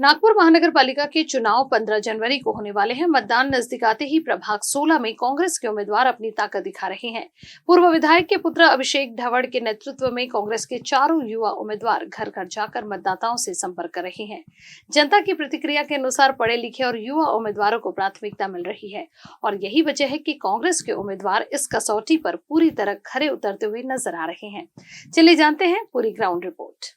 नागपुर महानगर पालिका के चुनाव 15 जनवरी को होने वाले हैं। मतदान नजदीक आते ही प्रभाग 16 में कांग्रेस के उम्मीदवार अपनी ताकत दिखा रहे हैं। पूर्व विधायक के पुत्र अभिषेक धवड़ के नेतृत्व में कांग्रेस के चारों युवा उम्मीदवार घर घर जाकर मतदाताओं से संपर्क कर रहे हैं। जनता की प्रतिक्रिया के अनुसार पढ़े लिखे और युवा उम्मीदवारों को प्राथमिकता मिल रही है और यही वजह है कि कांग्रेस के उम्मीदवार इस कसौटी पर पूरी तरह खरे उतरते हुए नजर आ रहे हैं। चलिए जानते हैं पूरी ग्राउंड रिपोर्ट।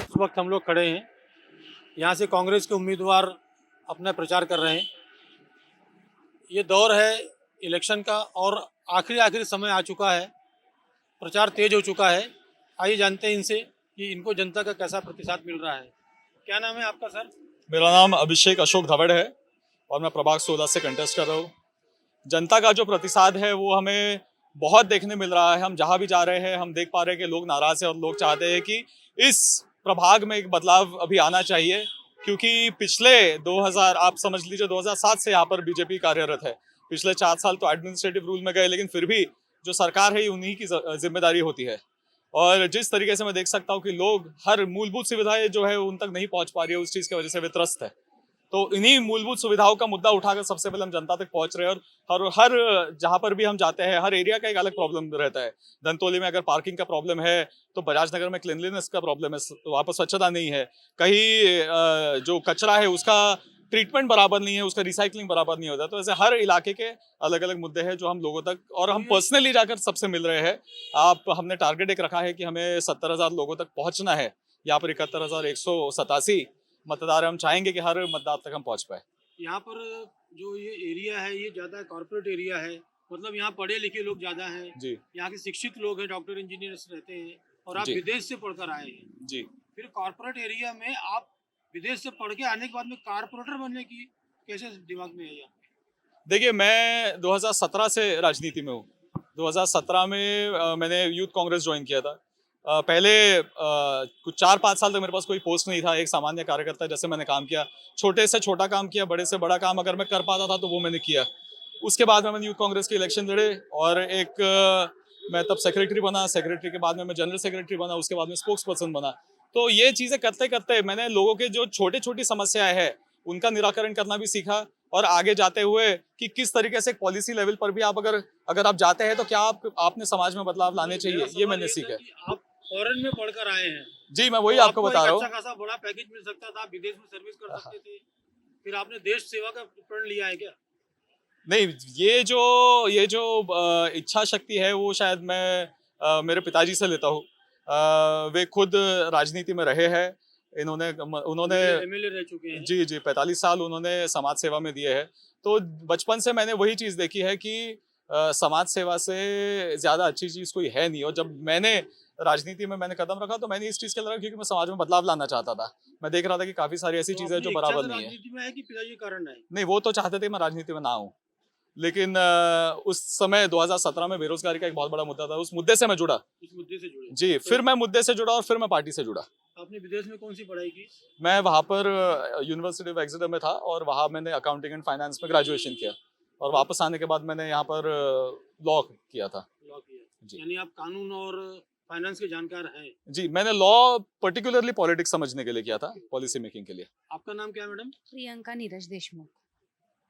इस वक्त हम लोग खड़े हैं, यहाँ से कांग्रेस के उम्मीदवार अपना प्रचार कर रहे हैं। ये दौर है इलेक्शन का और आखिरी समय आ चुका है, प्रचार तेज हो चुका है। आइए जानते हैं इनसे कि इनको जनता का कैसा प्रतिसाद मिल रहा है। क्या नाम है आपका सर? मेरा नाम अभिषेक अशोक धवड़ है और मैं प्रभाग 16 से कंटेस्ट कर रहा हूँ। जनता का जो प्रतिसाद है वो हमें बहुत देखने मिल रहा है। हम जहाँ भी जा रहे हैं हम देख पा रहे हैं कि लोग नाराज हैं और लोग चाहते हैं कि इस प्रभाग में एक बदलाव अभी आना चाहिए, क्योंकि पिछले 2000 आप समझ लीजिए 2007 से यहाँ पर बीजेपी कार्यरत है। पिछले 4 साल तो एडमिनिस्ट्रेटिव रूल में गए, लेकिन फिर भी जो सरकार है उन्हीं की जिम्मेदारी होती है। और जिस तरीके से मैं देख सकता हूँ कि लोग हर मूलभूत सुविधाएं जो है उन तक नहीं पहुँच पा रही है, उस चीज़ की वजह से वे त्रस्त है। तो इन्हीं मूलभूत सुविधाओं का मुद्दा उठाकर सबसे पहले हम जनता तक पहुंच रहे हैं। और हर जहां पर भी हम जाते हैं हर एरिया का एक अलग प्रॉब्लम रहता है। धनतोली में अगर पार्किंग का प्रॉब्लम है तो बजाज नगर में क्लीनलीनेस का प्रॉब्लम है, तो वहाँ पर स्वच्छता नहीं है। कहीं जो कचरा है उसका ट्रीटमेंट बराबर नहीं है, उसका रिसाइकलिंग बराबर नहीं होता। तो ऐसे हर इलाके के अलग अलग मुद्दे हैं जो हम लोगों तक और हम पर्सनली जाकर सबसे मिल रहे हैं। हमने टारगेट एक रखा है कि हमें 70,000 लोगों तक पहुंचना है। यहाँ पर 71,187 मतदार हम चाहेंगे कि हर मतदार तक हम पहुंच पाए। यहाँ पर जो ये एरिया है ये ज़्यादा कॉर्पोरेट एरिया है, मतलब यहाँ पढ़े लिखे लोग ज़्यादा हैं जी, यहाँ के शिक्षित लोग हैं, डॉक्टर इंजीनियर्स रहते हैं और आप जी, विदेश से पढ़कर आए हैं। जी। फिर कॉर्पोरेट एरिया में आप विदेश से पढ़ के आने के बाद में कॉर्पोरेटर बनने की कैसे दिमाग में है? देखिए, मैं 2017 से राजनीति में हूँ। 2017 में मैंने यूथ कांग्रेस ज्वाइन किया था। पहले कुछ 4-5 साल तक मेरे पास कोई पोस्ट नहीं था। एक सामान्य कार्यकर्ता जैसे मैंने काम किया, छोटे से छोटा काम किया, बड़े से बड़ा काम अगर मैं कर पाता था तो वो मैंने किया। उसके बाद में मैंने यूथ कांग्रेस के इलेक्शन लड़े और मैं तब सेक्रेटरी बना। सेक्रेटरी के बाद में मैं जनरल सेक्रेटरी बना, उसके बाद में स्पोक्स पर्सन बना। तो ये चीज़ें करते करते मैंने लोगों के जो छोटी छोटी समस्याएं हैं उनका निराकरण करना भी सीखा। और आगे जाते हुए कि किस तरीके से पॉलिसी लेवल पर भी आप अगर आप जाते हैं तो क्या आपने समाज में बदलाव लाने चाहिए, ये मैंने सीखा। आप फॉरेन में पढ़कर आए हैं जी, मैं वही तो आपको बता रहा हूँ। अच्छा खासा बड़ा पैकेज मिल सकता था, आप विदेश में सर्विस कर सकते थे, फिर आपने देश सेवा का प्रण लिया है क्या? नहीं, ये जो इच्छा शक्ति है वो शायद मैं मेरे पिताजी से लेता हूँ। वे खुद राजनीति में रहे हैं। उन्होंने एमएलए रह चुके हैं। जी, जी, 45 साल उन्होंने समाज सेवा में दिए हैं। तो बचपन से मैंने वही चीज़ देखी है कि समाज सेवा से ज़्यादा अच्छी चीज़ कोई है नहीं। और जब मैंने राजनीति में कदम रखा तो मैंने इस चीज़ के लिए रखा क्योंकि मैं समाज में बदलाव लाना चाहता था। मैं देख रहा था कि काफ़ी सारी ऐसी चीज़ें हैं जो बराबर नहीं है। राजनीति में है कि पिताजी कारण है? नहीं, वो तो चाहते थे मैं राजनीति में ना आऊँ। लेकिन उस समय 2017 में बेरोजगारी का एक बहुत बड़ा मुद्दा था। उस मुद्दे से मैं जुड़ा। इस मुद्दे से जुड़े? जी, फिर मैं मुद्दे से जुड़ा और फिर मैं पार्टी से जुड़ा। आपने विदेश में कौन सी पढ़ाई की? मैं वहाँ पर यूनिवर्सिटी ऑफ एक्सेटर में था और वहाँ मैंने अकाउंटिंग एंड फाइनेंस में ग्रेजुएशन किया और वापस आने के बाद मैंने यहाँ पर लॉ किया था। लॉ किया जी। यानी आप कानून और फाइनेंस के जानकार हैं? जी, मैंने लॉ पर्टिकुलरली पॉलिटिक्स समझने के लिए किया था, पॉलिसी मेकिंग के लिए। आपका नाम क्या है मैडम? प्रियंका नीरज देशमुख।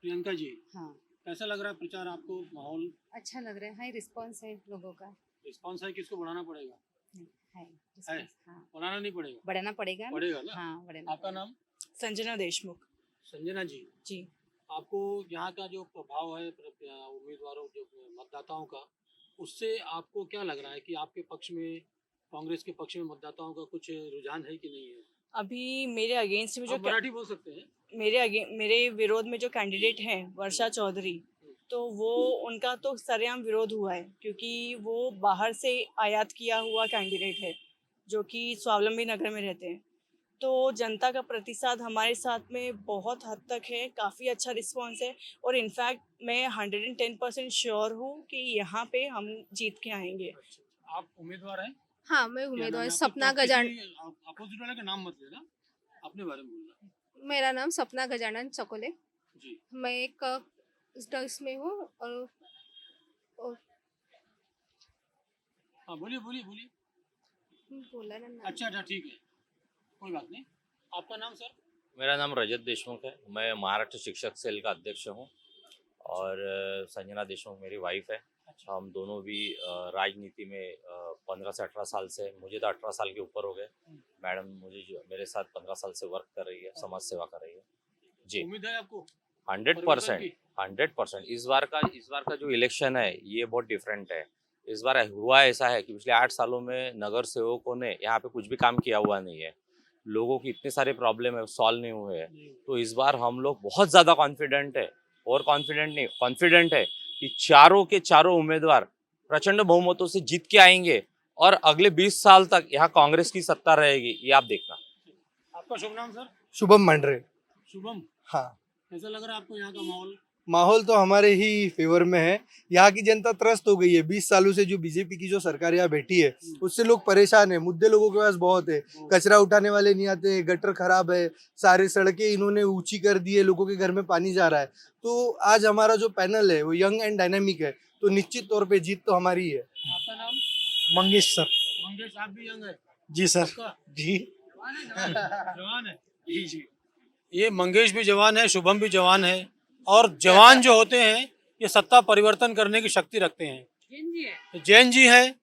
प्रियंका जी, हाँ, कैसा लग रहा है प्रचार आपको? माहौल अच्छा लग रहा है। हाई रिस्पॉन्स है लोगों का। रिस्पॉन्स है, किसको बढ़ाना पड़ेगा? है response, हाँ, बढ़ाना नहीं पड़ेगा? बढ़ाना पड़ेगा ना? पड़ेगा ना? हाँ, बढ़ाना आपका पड़ेगा। नाम? संजना देशमुख संजना जी, जी। आपको यहाँ का जो प्रभाव है उम्मीदवारों जो मतदाताओं का, उससे आपको क्या लग रहा है कि आपके पक्ष में, कांग्रेस के पक्ष में मतदाताओं का कुछ रुझान है कि नहीं है? अभी मेरे अगेंस्ट में जो आप मराठी बोल सकते हैं? मेरे विरोध में जो कैंडिडेट हैं वर्षा चौधरी, तो वो उनका तो सरेआम विरोध हुआ है क्योंकि वो बाहर से आयात किया हुआ कैंडिडेट है जो कि स्वावलंबी नगर में रहते हैं। तो जनता का प्रतिसाद हमारे साथ में बहुत हद तक है, काफ़ी अच्छा रिस्पांस है और इनफैक्ट मैं 110% श्योर हूँ कि यहाँ पे हम जीत के आएंगे। आप उम्मीदवार हैं? हाँ, मैं क्या नाम उम्मीदवार है आपका? सपना तो गजान किसी अपोजिट वाले का नाम मत लेना, अपने बारे में बोलना। मेरा नाम सपना गजानन चकोले। जी। मैं एक इसमें हूँ और हाँ, बोलिए बोलिए बोलिए। बोला ना नाम। अच्छा ठीक है, कोई बात नहीं। आपका नाम सर? मेरा नाम रजत देशमुख है। मैं महाराष्ट्र शिक्षक सेल का अध्यक्ष हूँ और संजना देशमुख मेरी वाइफ है। हम दोनों भी राजनीति में 15 से 18 साल से, मुझे तो 18 साल के ऊपर हो गए। मैडम मेरे साथ 15 साल से वर्क कर रही है, समाज सेवा कर रही है जी। उम्मीद है आपको? 100%। इस बार का जो इलेक्शन है ये बहुत डिफरेंट है। इस बार हुआ ऐसा है कि पिछले 8 सालों में नगर सेवकों ने यहाँ पे कुछ भी काम किया हुआ नहीं है। लोगों की इतने सारे प्रॉब्लम है, सॉल्व नहीं हुए हैं। तो इस बार हम लोग बहुत ज़्यादा कॉन्फिडेंट है, और कॉन्फिडेंट है कि चारों के चारों उम्मीदवार प्रचंड बहुमतों से जीत के आएंगे और अगले 20 साल तक यहाँ कांग्रेस की सत्ता रहेगी, ये आप देखना। आपका शुभ नाम सर? शुभम मांडरे। शुभम, हाँ, कैसा लग रहा है आपको यहाँ का माहौल? माहौल तो हमारे ही फेवर में है। यहाँ की जनता त्रस्त हो गई है। 20 सालों से जो बीजेपी की जो सरकार यहाँ बैठी है उससे लोग परेशान है। मुद्दे लोगों के पास बहुत है। कचरा उठाने वाले नहीं आते, गटर खराब है, सारी सड़कें इन्होंने ऊंची कर दी है, लोगों के घर में पानी जा रहा है। तो आज हमारा जो पैनल है वो यंग एंड डायनामिक है, तो निश्चित तौर पे जीत तो हमारी ही है। आपका नाम? मंगेश सर। मंगेश, आप भी यंग है? जी सर। आपका? जी। जवान है? जी जी। ये मंगेश भी जवान है, शुभम भी जवान है, और जवान जो होते हैं ये सत्ता परिवर्तन करने की शक्ति रखते हैं। जैन जी है,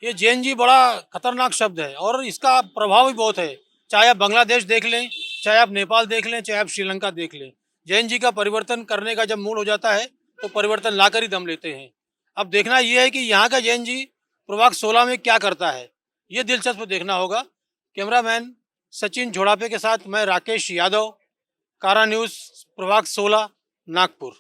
ये जैन जी बड़ा खतरनाक शब्द है और इसका प्रभाव भी बहुत है। चाहे आप बांग्लादेश देख लें, चाहे आप नेपाल देख लें, चाहे आप श्रीलंका देख लें, जैन जी का परिवर्तन करने का जब मूड हो जाता है तो परिवर्तन लाकर ही दम लेते हैं। अब देखना ये है कि यहाँ का जैन जी प्रभाग 16 में क्या करता है, ये दिलचस्प देखना होगा। कैमरामैन सचिन झोड़ापे के साथ मैं राकेश यादव, कारा न्यूज़, प्रभाग 16, नागपुर।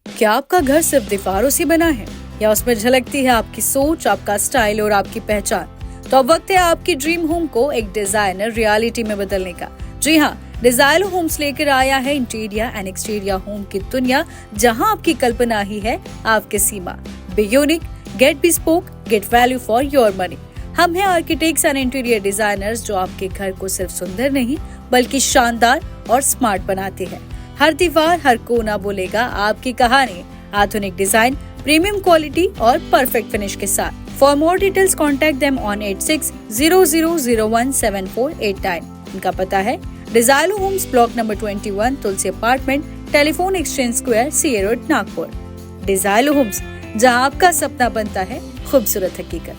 क्या आपका घर सिर्फ दीवारों से बना है या उसमें झलकती है आपकी सोच, आपका स्टाइल और आपकी पहचान? तो अब वक्त है आपकी ड्रीम होम को एक डिजाइनर रियलिटी में बदलने का। जी हाँ, डिजाइलो होम्स लेकर आया है इंटीरियर एंड एक्सटीरियर होम की दुनिया, जहां आपकी कल्पना ही है आपकी सीमा। Be unique, get bespoke, get value for your money. हम हैं आर्किटेक्ट्स एंड इंटीरियर डिजाइनर्स जो आपके घर को सिर्फ सुंदर नहीं बल्कि शानदार और स्मार्ट बनाते हैं। हर दीवार, हर कोना बोलेगा आपकी कहानी। आधुनिक डिजाइन, प्रीमियम क्वालिटी और परफेक्ट फिनिश के साथ। For more details contact them on 8600017489। इनका पता है डिजाइलो homes, block number 21, Tulsi apartment, telephone exchange square, CA road, Nagpur. डिजाइलो होम्स, जहां आपका सपना बनता है खूबसूरत हकीकत।